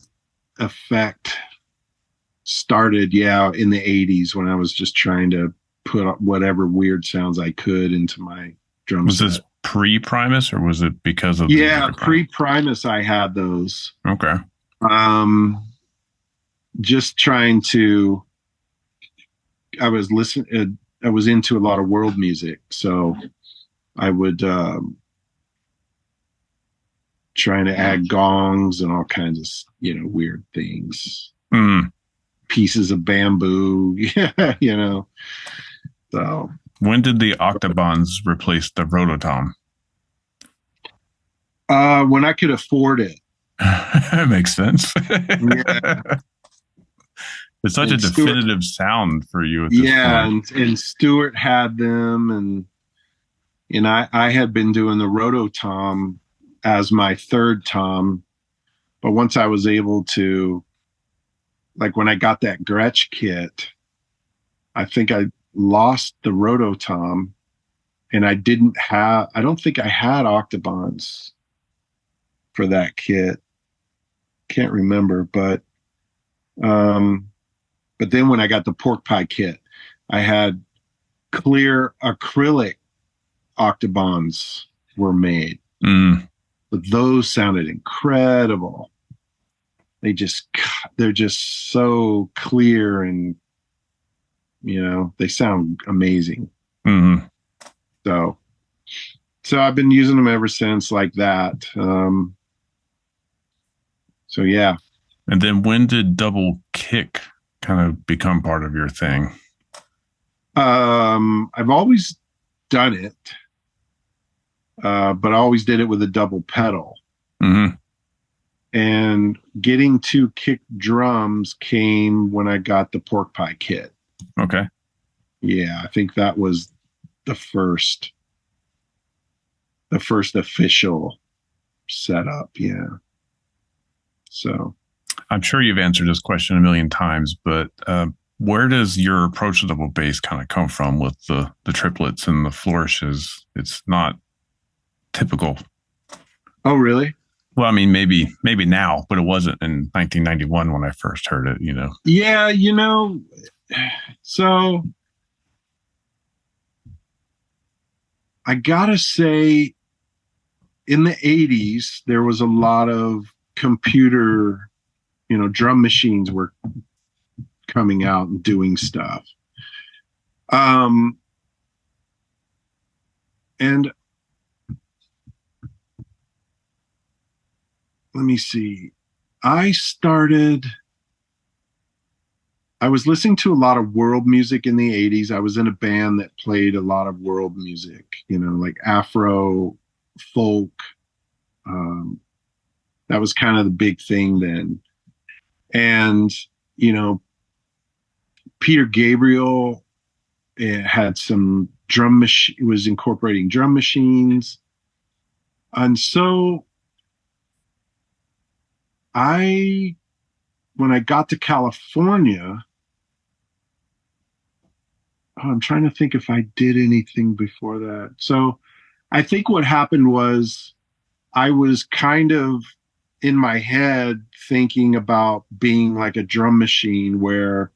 C: effect started in the 80s when I was just trying to put
B: whatever
C: weird sounds I could into my drum
B: was
C: set.
B: This pre-Primus, or was it because of
C: pre-Primus I had those.
B: Okay.
C: Just trying to, I was into a lot of world music, so I would trying to add gongs and all kinds of, you know, weird things. Pieces of bamboo, you know. So
B: when did the Octabonds replace the Rototom?
C: When I could afford it.
B: That makes sense.
C: Yeah.
B: It's such a definitive sound for you at this point.
C: And Stuart had them, and I had been doing the Rototom as my third tom, but once I was able to, like when I got that Grouch Kit, I think I lost the Rototom, and I don't think I had Octabonds for that kit. Can't remember, but then when I got the pork pie kit, I had clear acrylic Octabonds were made. But those sounded incredible. They're just so clear, and you know, they sound amazing.
B: Mm-hmm.
C: So I've been using them ever since, like that. So yeah.
B: And then when did double kick kind of become part of your thing?
C: I've always done it, but I always did it with a double pedal.
B: Mm-hmm.
C: And getting to kick drums came when I got the pork pie kit.
B: Okay.
C: Yeah, I think that was the first official setup. Yeah. So
B: I'm sure you've answered this question a million times, but where does your approach to double bass kind of come from with the triplets and the flourishes? It's not typical.
C: Oh, really?
B: Well, I mean, maybe now, but it wasn't in 1991 when I first heard it, you know.
C: Yeah, so I gotta say, in the 80s, there was a lot of computer, drum machines were coming out and doing stuff. Um, and let me see. I was listening to a lot of world music in the 80s. I was in a band that played a lot of world music, like Afro, folk. Um, that was kind of the big thing then. And, you know, Peter Gabriel had some was incorporating drum machines. And so when I got to California, I'm trying to think if I did anything before that. So I think what happened was I was kind of in my head thinking about being like a drum machine where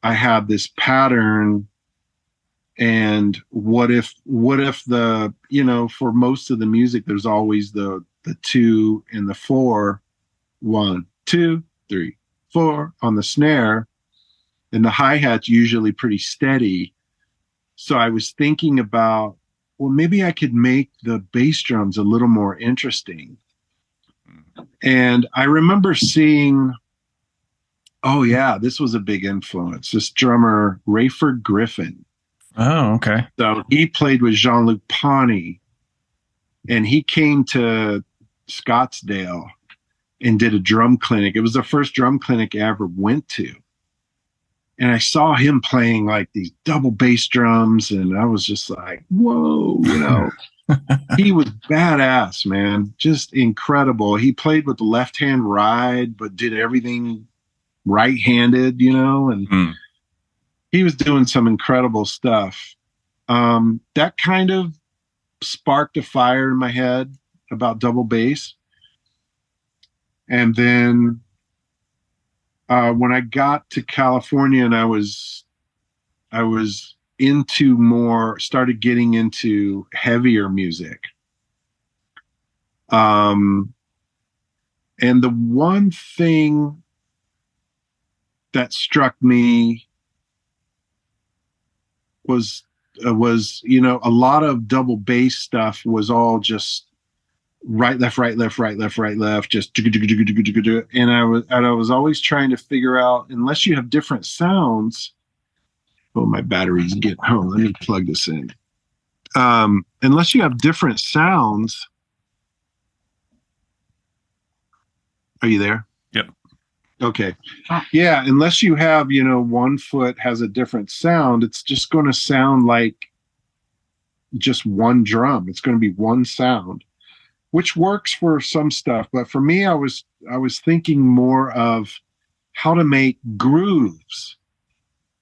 C: I had this pattern, and what if the, for most of the music there's always the 2 and the 4, 1 2 3 4 on the snare, and the hi-hat's usually pretty steady. So I was thinking about, well, maybe I could make the bass drums a little more interesting. And I remember seeing, oh yeah, this was a big influence, this drummer Rayford Griffin.
B: Oh, okay.
C: So he played with Jean-Luc Ponty, and he came to Scottsdale and did a drum clinic. It was the first drum clinic I ever went to. And I saw him playing like these double bass drums, and I was just like, whoa, He was badass, man. Just incredible. He played with the left hand ride, but did everything right-handed, and he was doing some incredible stuff. That kind of sparked a fire in my head about double bass. And then when I got to California and I was started getting into heavier music. And the one thing that struck me was a lot of double bass stuff was all just right, left, right, left, right, left, right, left, just, and I was always trying to figure out, unless you have different sounds. Oh, my battery's getting home. Let me plug this in. Unless you have different sounds. Are you there?
B: Yep.
C: Okay. Yeah. Unless you have, one foot has a different sound, it's just going to sound like just one drum. It's going to be one sound, which works for some stuff. But for me, I was thinking more of how to make grooves,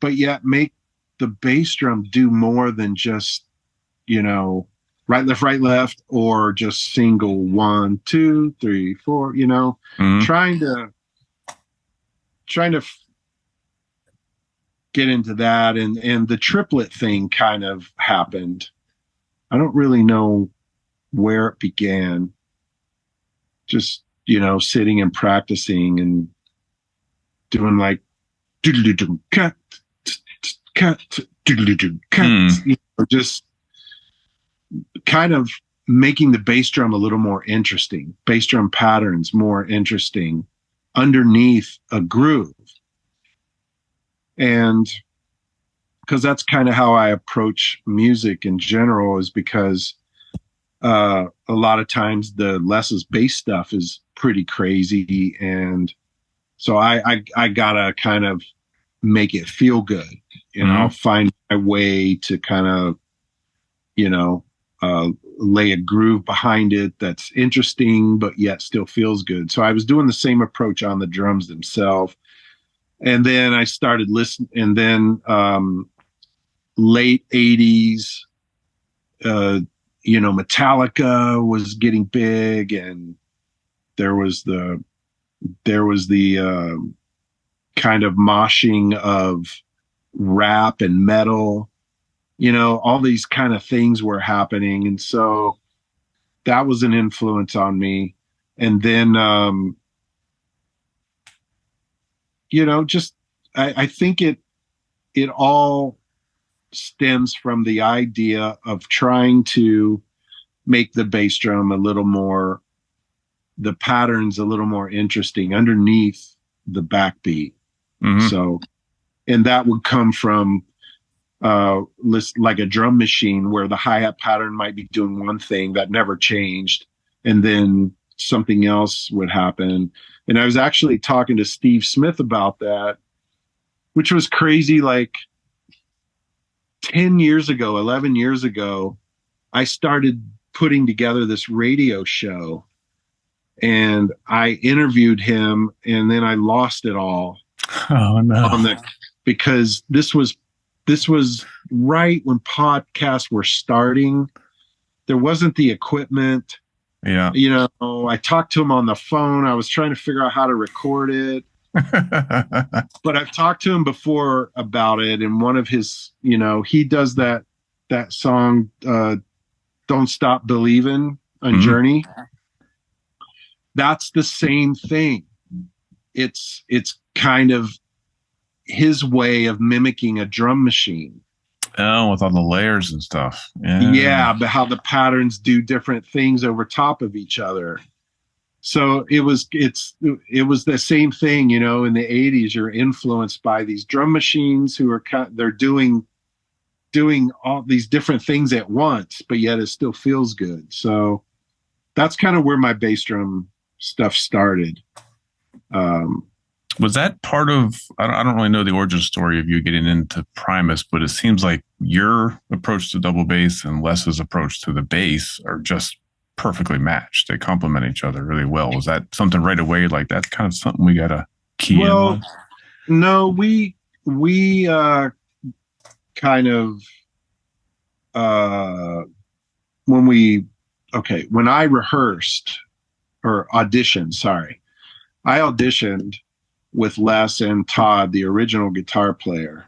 C: but yet make the bass drum do more than just, right, left, or just single 1 2 3 4, trying to get into that. And the triplet thing kind of happened. I don't really know where it began. Just, sitting and practicing and doing like cut, cut, cut, just kind of making the bass drum a little more interesting, bass drum patterns more interesting underneath a groove. And because that's kind of how I approach music in general, is because a lot of times the Les's bass stuff is pretty crazy. And so I gotta kind of make it feel good, find my way to kind of, lay a groove behind it that's interesting, but yet still feels good. So I was doing the same approach on the drums themselves. And then I started listening, and then late 80s, Metallica was getting big, and There was the kind of moshing of rap and metal, all these kind of things were happening. And so that was an influence on me. And then, just, I think it all stems from the idea of trying to make the bass drum the patterns a little more interesting underneath the backbeat.
B: Mm-hmm.
C: So, and that would come from like a drum machine where the hi-hat pattern might be doing one thing that never changed, and then something else would happen. And I was actually talking to Steve Smith about that, which was crazy. Like 10 years ago, 11 years ago, I started putting together this radio show, and I interviewed him, and then I lost it all.
B: Oh no.
C: Because this was right when podcasts were starting. There wasn't the equipment.
B: Yeah.
C: I talked to him on the phone. I was trying to figure out how to record it. But I've talked to him before about it. And one of his, he does that song, Don't Stop Believing on Journey. That's the same thing. It's kind of his way of mimicking a drum machine.
B: Oh, with all the layers and stuff.
C: Yeah, but how the patterns do different things over top of each other. So it was the same thing, in the 80s. You're influenced by these drum machines who are they're doing all these different things at once, but yet it still feels good. So that's kind of where my bass drum stuff started.
B: Was that part of, I don't really know the origin story of you getting into Primus, but it seems like your approach to double bass and Les's approach to the bass are just perfectly matched. They complement each other really well. Was that something right away? Like that's kind of something we got to key in on?
C: No, we kind of, when I rehearsed or auditioned, I auditioned with Les and Todd, the original guitar player.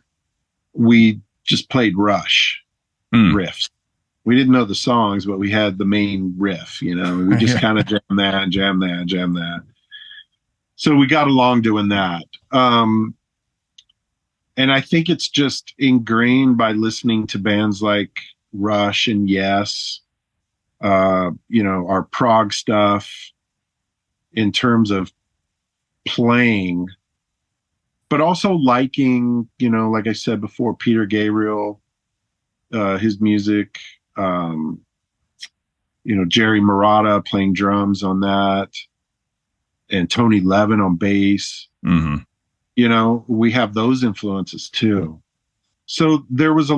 C: We just played Rush riffs. We didn't know the songs, but we had the main riff, we just kind of jam that. So we got along doing that. And I think it's just ingrained by listening to bands like Rush and Yes, our prog stuff in terms of playing, but also liking, like I said before, Peter Gabriel, his music, Jerry Marotta playing drums on that, and Tony Levin on bass. We have those influences too. So there was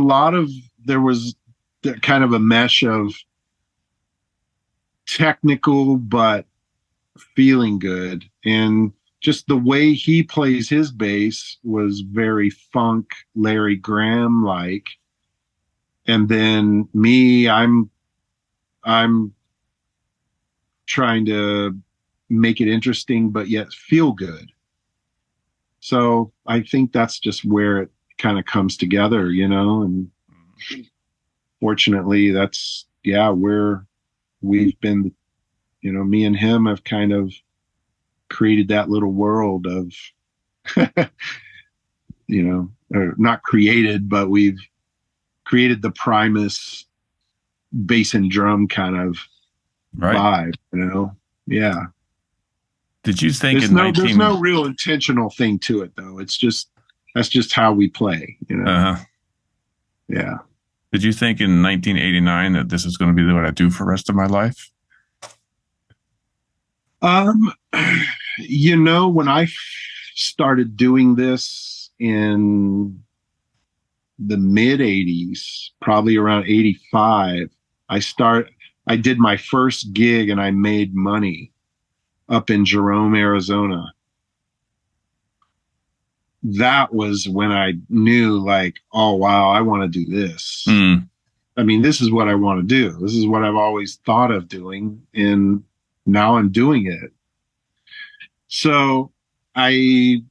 C: kind of a mesh of technical but feeling good, and just the way he plays his bass was very funk, Larry Graham like. And then me, I'm trying to make it interesting but yet feel good. So I think that's just where it kind of comes together, and fortunately that's where we've been, me and him have kind of created that little world of, or not created, but we've created the Primus bass and drum kind of vibe, Yeah.
B: Did you think
C: there's no real intentional thing to it though. That's just how we play, Yeah.
B: Did you think in 1989 that this is going to be what I do for the rest of my life?
C: When I started doing this in the mid 80s, probably around 85, I did my first gig and I made money up in Jerome, Arizona. That was when I knew, like, oh wow, I want to do this. I mean, this is what I want to do. This is what I've always thought of doing, and now I'm doing it. So I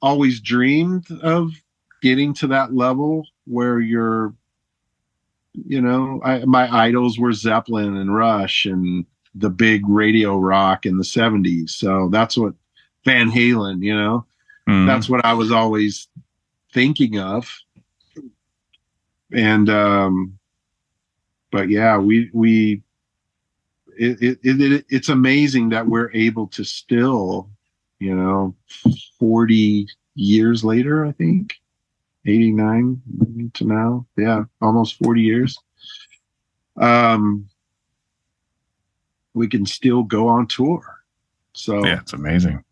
C: always dreamed of getting to that level where my idols were Zeppelin and Rush and the big radio rock in the 70s. So that's what Van Halen, that's what I was always thinking of. And, but yeah, it's amazing that we're able to still, 40 years later, I think 89 to now. Yeah. Almost 40 years. We can still go on tour. So
B: yeah, it's amazing.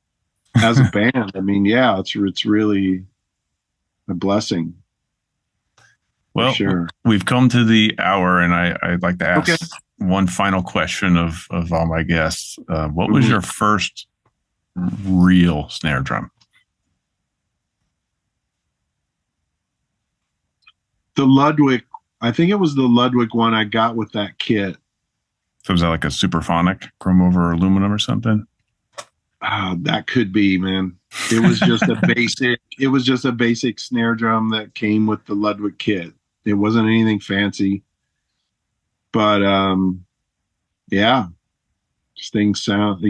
C: As a band, I mean, yeah, it's really a blessing.
B: Well,
C: sure.
B: We've come to the hour, and I'd like to ask one final question of all my guests. What was your first real snare drum?
C: The Ludwig. I think it was the Ludwig one I got with that kit.
B: So was that like a Superphonic chrome over aluminum or something?
C: That could be, man. It was just a basic. It was just a basic snare drum that came with the Ludwig kit. It wasn't anything fancy, but yeah, things sound.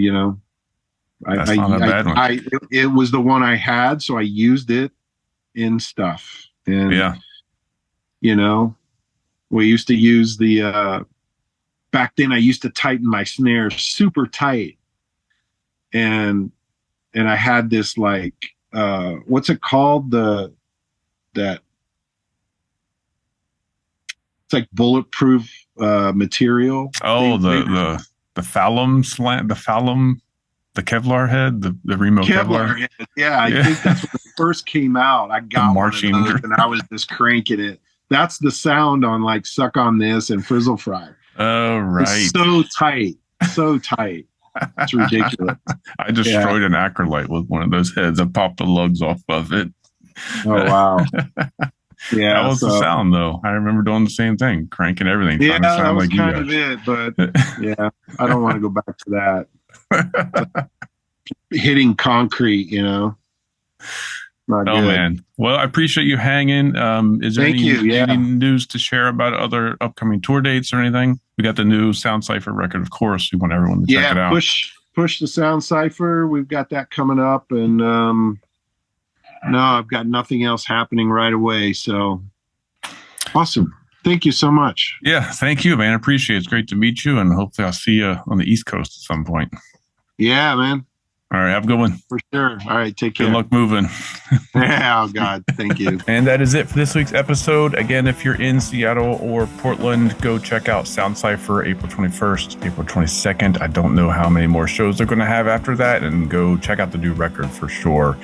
B: That's not a bad one.
C: It was the one I had, so I used it in stuff. And
B: yeah,
C: we used to use the. Back then, I used to tighten my snare super tight. And I had this like what's it called, that it's like bulletproof material.
B: Oh, the Phallum slant, the Kevlar head, the Remo Kevlar
C: head. Yeah, I think that's when it first came out. I got
B: marching
C: one of those, and I was just cranking it. That's the sound on like Suck on This and Frizzle Fry.
B: Oh, right.
C: It's so tight. It's ridiculous.
B: I destroyed an Acrolite with one of those heads. I popped the lugs off of it.
C: Oh, wow. Yeah.
B: That was the sound, though. I remember doing the same thing, cranking everything.
C: Yeah, that was kind of it. But yeah, I don't want to go back to that. Hitting concrete, Not good.
B: Man. Well, I appreciate you hanging. Is there any news to share about other upcoming tour dates or anything? We got the new Sound Cipher record, of course. We want everyone to check it out.
C: Push the Sound Cipher. We've got that coming up, and no, I've got nothing else happening right away. So awesome! Thank you so much.
B: Yeah, thank you, man. I appreciate it. It's great to meet you, and hopefully I'll see you on the East Coast at some point.
C: Yeah, man.
B: All right, have a good one.
C: For sure. All right, take care.
B: Good luck moving.
C: Oh, God. Thank you.
B: And that is it for this week's episode. Again, if you're in Seattle or Portland, go check out Sound Cipher April 21st, April 22nd. I don't know how many more shows they're going to have after that, and go check out the new record for sure.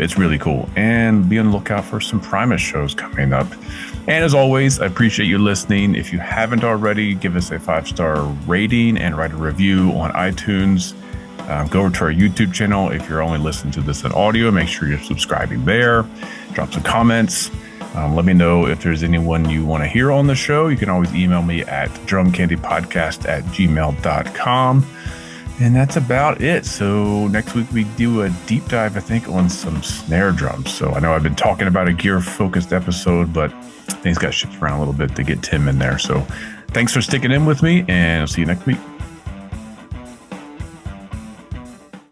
B: It's really cool. And be on the lookout for some Primus shows coming up. And as always, I appreciate you listening. If you haven't already, give us a 5-star rating and write a review on iTunes. Go over to our YouTube channel. If you're only listening to this in audio, make sure you're subscribing there. Drop some comments. Let me know if there's anyone you want to hear on the show. You can always email me at drumcandypodcast@gmail.com. And that's about it. So next week we do a deep dive, I think, on some snare drums. So I know I've been talking about a gear-focused episode, but things got shifted around a little bit to get Tim in there. So thanks for sticking in with me, and I'll see you next week.